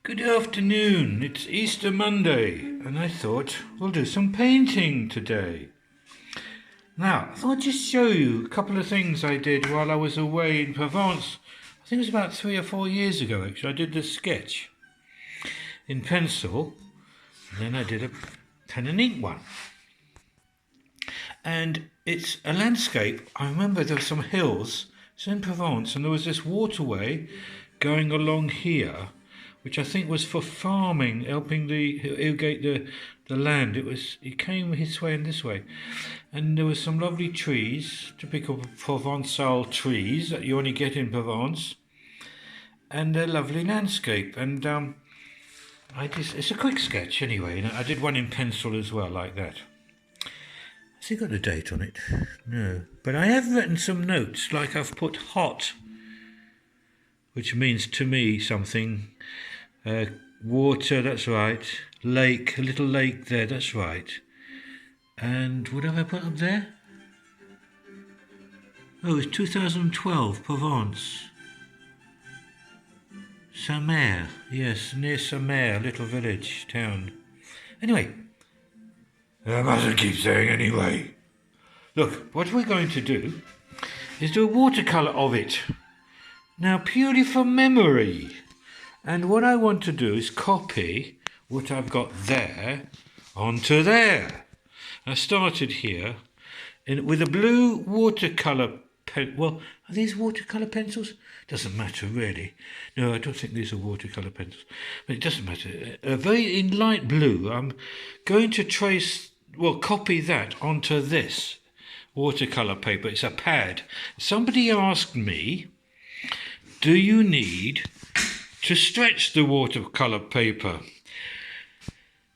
Good afternoon, it's Easter Monday, and I thought we'll do some painting today. Now, I thought I'd just show you a couple of things I did while I was away in Provence. I think it was about 3 or 4 years ago actually. I did this sketch in pencil, and then I did a pen and ink one. And it's a landscape. I remember there were some hills, it's in Provence, and there was this waterway going along here, which I think was for farming, helping irrigate the land. It came this way and this way. And there were some lovely trees, typical Provençal trees that you only get in Provence, and a lovely landscape. And it's a quick sketch anyway, and I did one in pencil as well, like that. Has he got a date on it? No. But I have written some notes, like I've put hot, which means to me something. Water, that's right. Lake, a little lake there, that's right. And what have I put up there? Oh, it's 2012, Provence. Saint-Mer, yes, near Saint-Mer, little village, town. Anyway, I mustn't keep saying anyway. Look, what we're going to do is do a watercolour of it. Now, purely from memory. And what I want to do is copy what I've got there onto there. I started here with a blue watercolour pen. Well, are these watercolour pencils? Doesn't matter really. No, I don't think these are watercolour pencils. But it doesn't matter. Very in light blue. I'm going to copy that onto this watercolour paper. It's a pad. Somebody asked me, do you need to stretch the watercolour paper?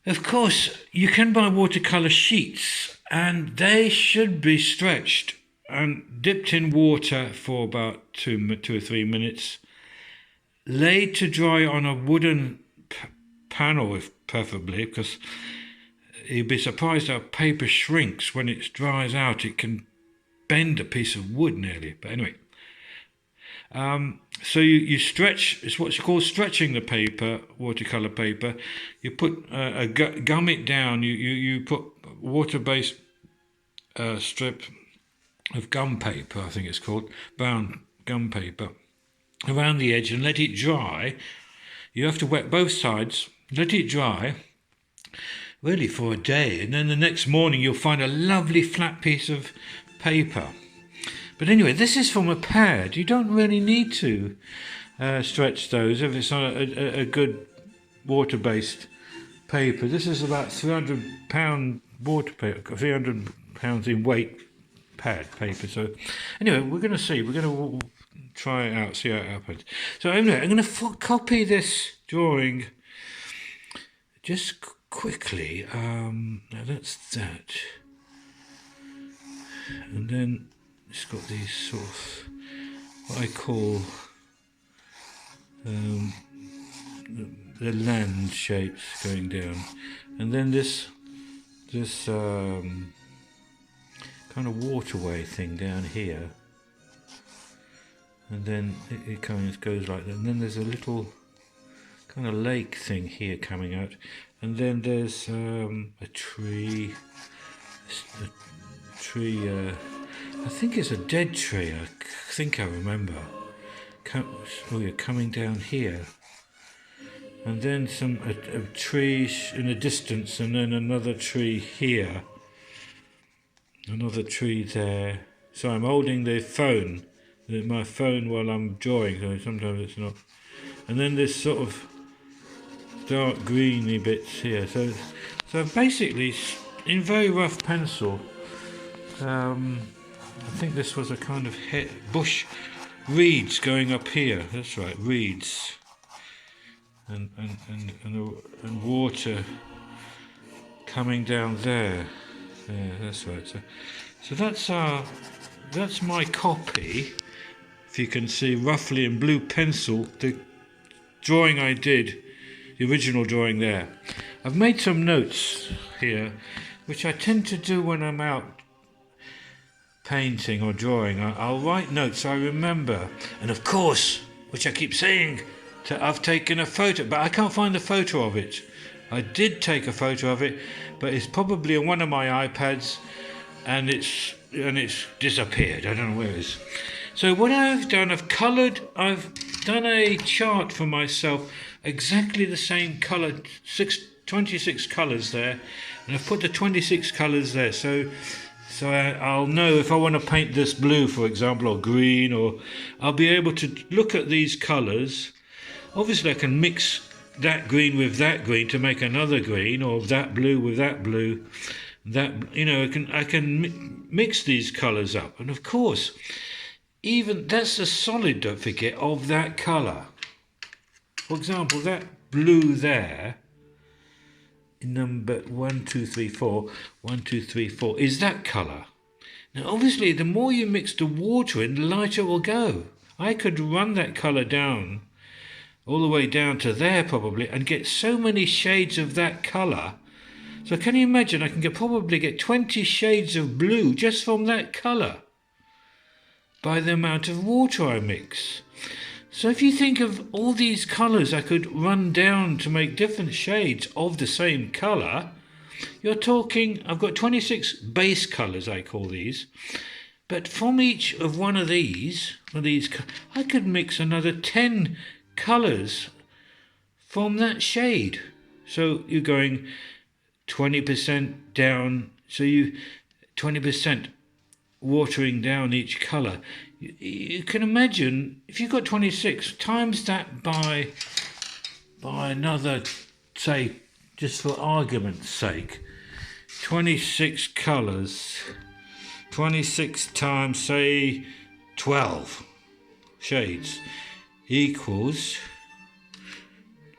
Of course, you can buy watercolour sheets, and they should be stretched and dipped in water for about 2 or 3 minutes, laid to dry on a wooden panel, if preferably, because you'd be surprised how paper shrinks when it dries out. It can bend a piece of wood nearly. But anyway, so you stretch, it's what's called stretching the paper, watercolour paper. You put gum it down, you put water-based strip of gum paper, I think it's called, brown gum paper, around the edge and let it dry. You have to wet both sides, let it dry, really for a day, and then the next morning you'll find a lovely flat piece of paper. But anyway, this is from a pad. You don't really need to stretch those if it's not a good water-based paper. This is about £300 water paper, £300 in weight pad paper. So anyway, we're going to see. We're going to try it out, see how it happens. So anyway, I'm going to copy this drawing just quickly. Now that's that. And then it's got these sort of what I call the land shapes going down, and then this kind of waterway thing down here, and then it kind of goes like that, and then there's a little kind of lake thing here coming out, and then there's a tree. I think it's a dead tree. I think I remember. You're coming down here, and then a tree in the distance, and then another tree here, another tree there. So I'm holding my phone while I'm drawing. So sometimes it's not. And then there's sort of dark greeny bits here. So basically, in very rough pencil. I think this was a kind of bush, reeds going up here. That's right, reeds, and water coming down there. Yeah, that's right. So that's my copy. If you can see roughly in blue pencil the drawing I did, the original drawing there. I've made some notes here, which I tend to do when I'm out painting or drawing. I'll write notes so I remember, and of course, which I keep saying, I've taken a photo, but I can't find the photo of it. I did take a photo of it, but it's probably on one of my iPads, and it's disappeared. I don't know where it is. So what I've done, I've done a chart for myself, exactly the same colour, 26 colours there, and I've put the 26 colours there. So I'll know if I want to paint this blue, for example, or green, or I'll be able to look at these colours. Obviously, I can mix that green with that green to make another green, or that blue with that blue. I can mix these colours up, and of course, even that's the solid. Don't forget of that colour. For example, that blue there, number 1, 2, 3, 4, 1, 2, 3, 4, is that colour. Now, obviously, the more you mix the water in, the lighter it will go. I could run that colour down, all the way down to there probably, and get so many shades of that colour. So can you imagine, I can probably get 20 shades of blue just from that colour by the amount of water I mix. So if you think of all these colours I could run down to make different shades of the same colour, you're talking, I've got 26 base colours, I call these, but from each of one of these, I could mix another 10 colours from that shade. So you're going 20% down, so you 20% watering down each colour. You can imagine if you've got 26 times that by another, say, just for argument's sake, 26 colours, 26 times, say, 12 shades equals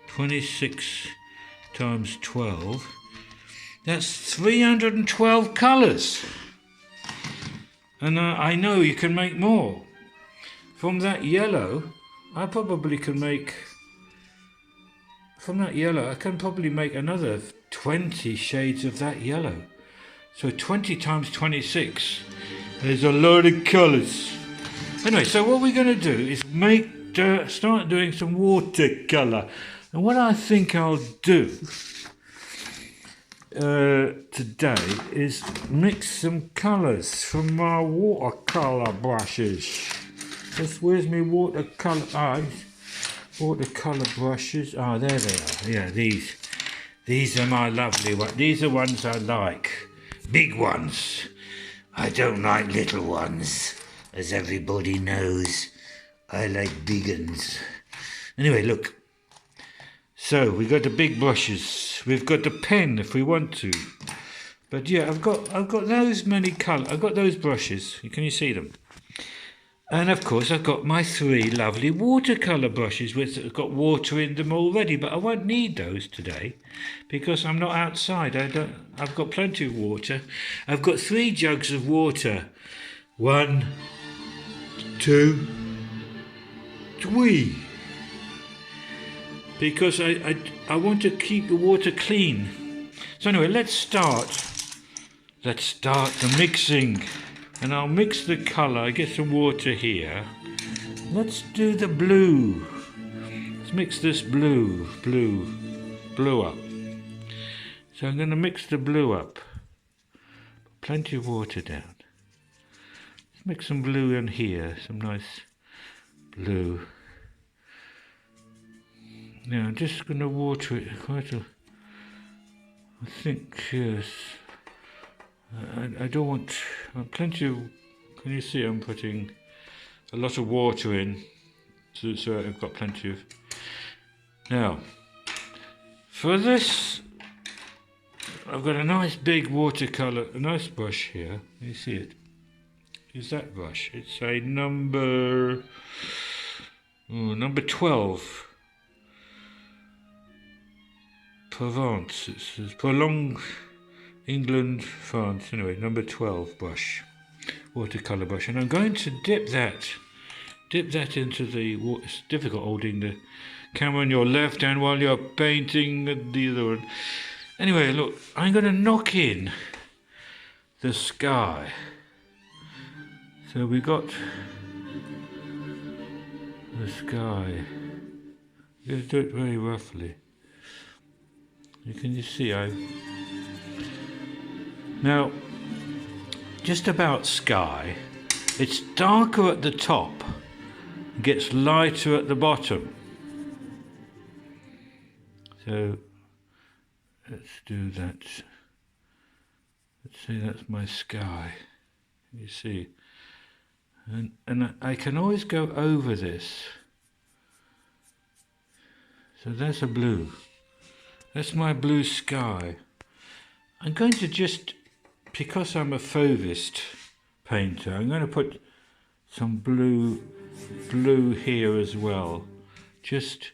26 times 12. That's 312 colours. And I know you can make more. From that yellow, I probably can make... From that yellow, I can probably make another 20 shades of that yellow. So 20 times 26. There's a load of colours. Anyway, so what we're going to do is start doing some watercolour. And what I think I'll do today is mix some colours from my watercolour brushes. Where's my watercolour? Watercolour brushes. There they are. Yeah, these are my lovely ones. These are ones I like. Big ones. I don't like little ones, as everybody knows. I like big ones. Anyway, look. So we've got the big brushes. We've got the pen if we want to. But yeah, I've got those many colours. I've got those brushes. Can you see them? And of course, I've got my 3 lovely watercolour brushes which have got water in them already. But I won't need those today because I'm not outside. I've got plenty of water. I've got 3 jugs of water. 1, 2, 3. Because I want to keep the water clean. So anyway, let's start the mixing. And I'll mix the colour. I get some water here. Let's do the blue. Let's mix this blue up. So I'm going to mix the blue up. Plenty of water down. Let's mix some blue in here. Some nice blue. Now I'm just going to water it quite a... I think, yes. I don't want plenty of... Can you see I'm putting a lot of water in, so I've got plenty of... Now, for this, I've got a nice big watercolour, a nice brush here. Can you see it? Is that brush? It's a number 12. Provence. It says Prolong England, France. Anyway, number 12 brush, watercolour brush, and I'm going to dip that into the water. It's difficult holding the camera on your left hand while you're painting the other one. Anyway, look, I'm going to knock in the sky. So we got the sky Just do it very roughly. You can just see now, just about sky, it's darker at the top, gets lighter at the bottom. So let's do that. Let's say that's my sky. You see, and I can always go over this. So that's a blue. That's my blue sky. I'm going to just, because I'm a fauvist painter, I'm going to put some blue here as well. Just,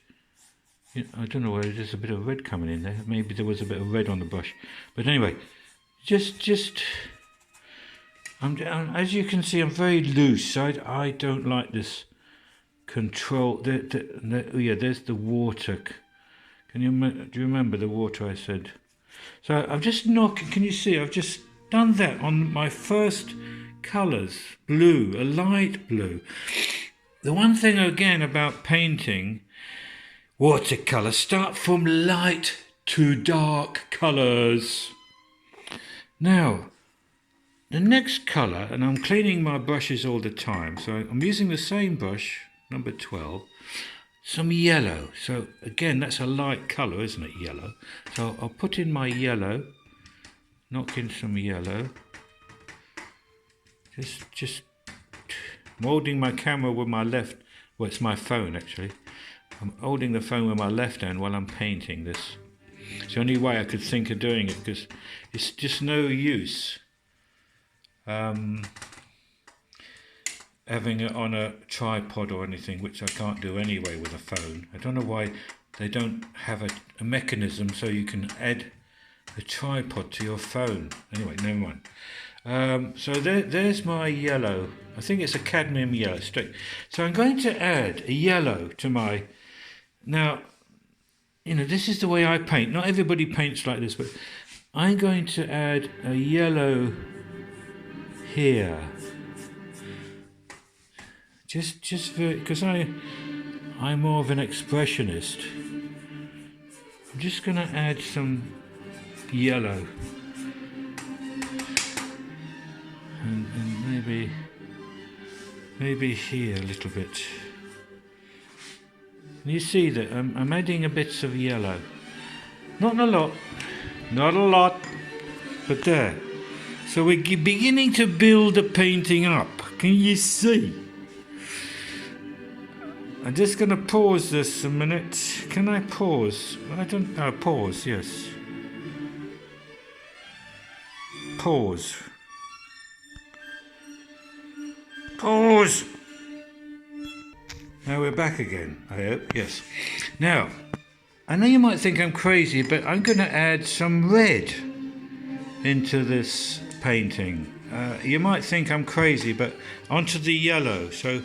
you know, I don't know whether there's a bit of red coming in there. Maybe there was a bit of red on the brush. But anyway, as you can see, I'm very loose. I don't like this control. Yeah, there's the water. Do you remember the water I said? So I've just can you see, I've just done that on my first colours, blue, a light blue. The one thing again about painting, watercolour, start from light to dark colours. Now, the next colour, and I'm cleaning my brushes all the time, so I'm using the same brush, number 12, some yellow. So again, that's a light colour, isn't it, yellow? So I'll put in my yellow, knock in some yellow. Just I'm holding my camera with my left, well, it's my phone actually. I'm holding the phone with my left hand while I'm painting this. It's the only way I could think of doing it, because it's just no use having it on a tripod or anything, which I can't do anyway with a phone. I don't know why they don't have a mechanism so you can add a tripod to your phone. Anyway, never mind. So there's my yellow. I think it's a cadmium yellow straight. So I'm going to add a yellow to my... Now, you know, this is the way I paint. Not everybody paints like this, but I'm going to add a yellow here. Just because I'm more of an expressionist. I'm just going to add some yellow. And maybe here a little bit. You see that I'm adding a bits of yellow. Not a lot, but there. So we're beginning to build the painting up. Can you see? I'm just going to pause this a minute. Can I pause? I don't know. Pause, yes. Pause. Pause. Now we're back again, I hope. Yes. Now, I know you might think I'm crazy, but I'm going to add some red into this painting. You might think I'm crazy, but onto the yellow. So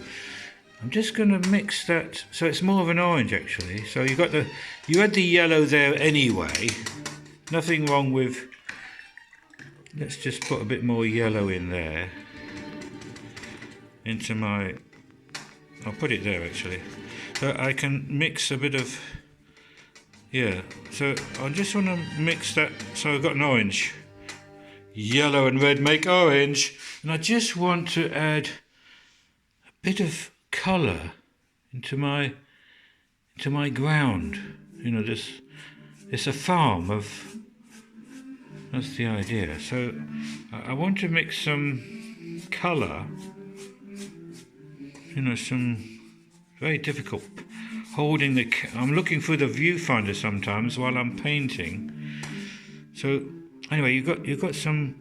I'm just going to mix that, so it's more of an orange actually. So you had the yellow there anyway. Nothing wrong with. Let's just put a bit more yellow in there. Into my. I'll put it there actually. So I can mix a bit of. Yeah. So I just want to mix that. So I've got an orange. Yellow and red make orange, and I just want to add a bit of colour into my ground. You know, it's a farm of. That's the idea. So I want to mix some colour. You know, some very difficult holding the. I'm looking through the viewfinder sometimes while I'm painting. So anyway, you've got some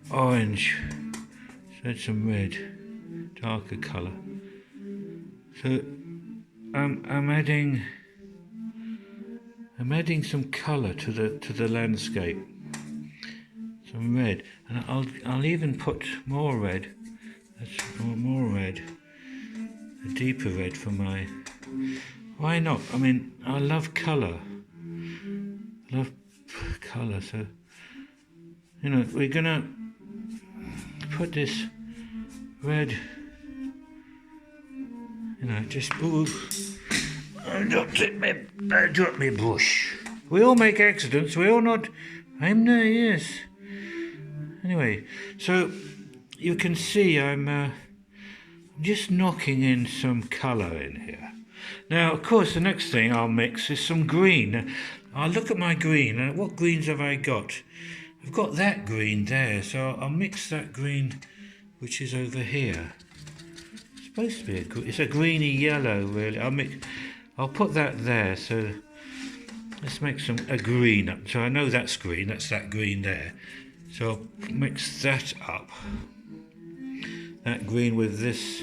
orange. So some red, darker colour. So I'm adding some colour to the landscape. Some red, and I'll even put more red. That's more red. A deeper red for my. Why not? I mean, I love colour. Love colour. So you know, we're gonna put this red. You know, just, ooh, I dropped my brush. We all make accidents, we all not, I'm there, yes. Anyway, so you can see I'm just knocking in some colour in here. Now, of course, the next thing I'll mix is some green. I'll look at my green, and what greens have I got? I've got that green there, so I'll mix that green, which is over here. It's supposed to be it's a greeny yellow, really. I'll put that there, so let's make a green up. So I know that's green, that's that green there. So I'll mix that up. That green with this.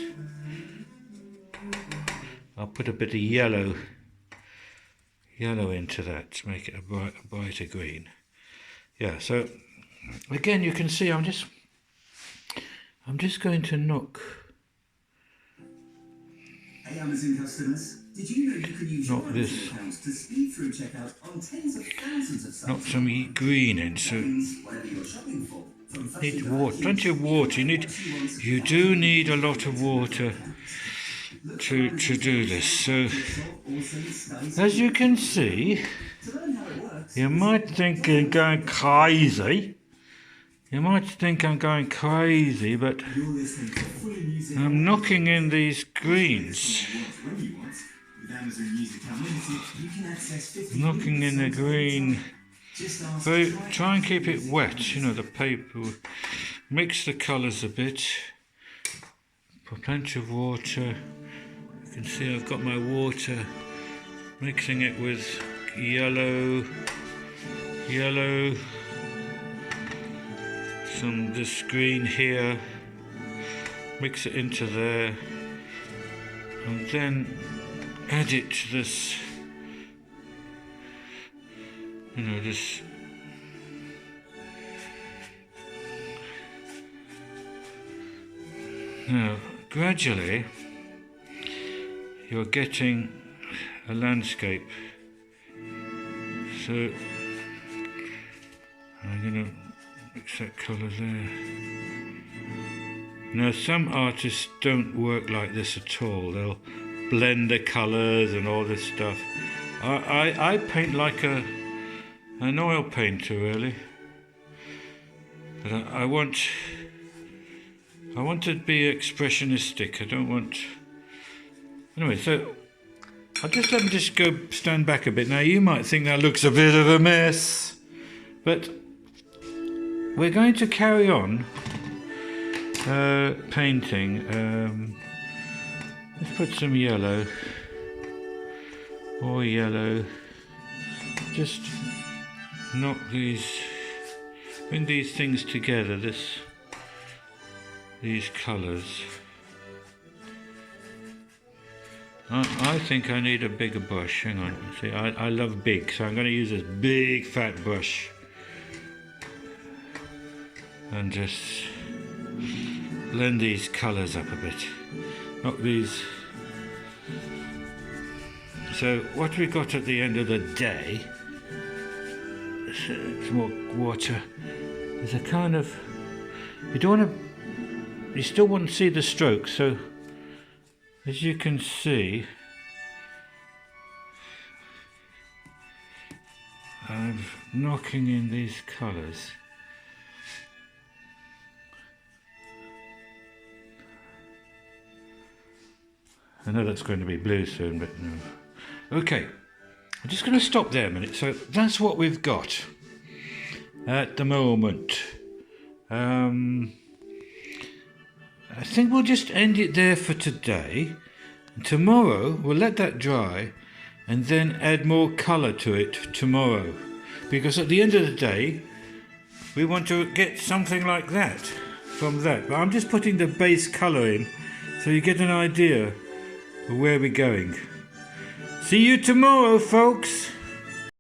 I'll put a bit of yellow into that to make it a brighter green. Yeah, so again you can see I'm just going to knock. Hey Amazon customers, did you know you can use your Amazon accounts to speed through checkout on tens of thousands of sites? Knock some green in, so need water, plenty of water. You do need a lot of water to do this. So as you can see, you might think I'm going crazy. You might think I'm going crazy, but I'm knocking in these greens. Knocking in the green. So try and keep it wet, you know, the paper. Mix the colours a bit. Put plenty of water. You can see I've got my water. Mixing it with yellow. Some this green here, mix it into there, and then add it to this, you know, this. Now, gradually, you're getting a landscape. So, I'm going to mix that colour there. Now some artists don't work like this at all. They'll blend the colours and all this stuff. I paint like an oil painter, really. But I want to be expressionistic. I don't want. Anyway, so let me just go stand back a bit. Now you might think that looks a bit of a mess, but we're going to carry on painting. Let's put some yellow, more yellow. Just bring these things together. These colours. I think I need a bigger brush. Hang on. See, I love big, so I'm going to use this big fat brush. And just blend these colours up a bit. Not these. So what we got at the end of the day, some more water, is a kind of, you still want to see the strokes, so as you can see, I'm knocking in these colours. I know that's going to be blue soon, but no. Okay, I'm just going to stop there a minute. So that's what we've got at the moment. I think we'll just end it there for today. And tomorrow we'll let that dry and then add more colour to it tomorrow. Because at the end of the day, we want to get something like that from that. But I'm just putting the base colour in so you get an idea where we're going. See you tomorrow, folks.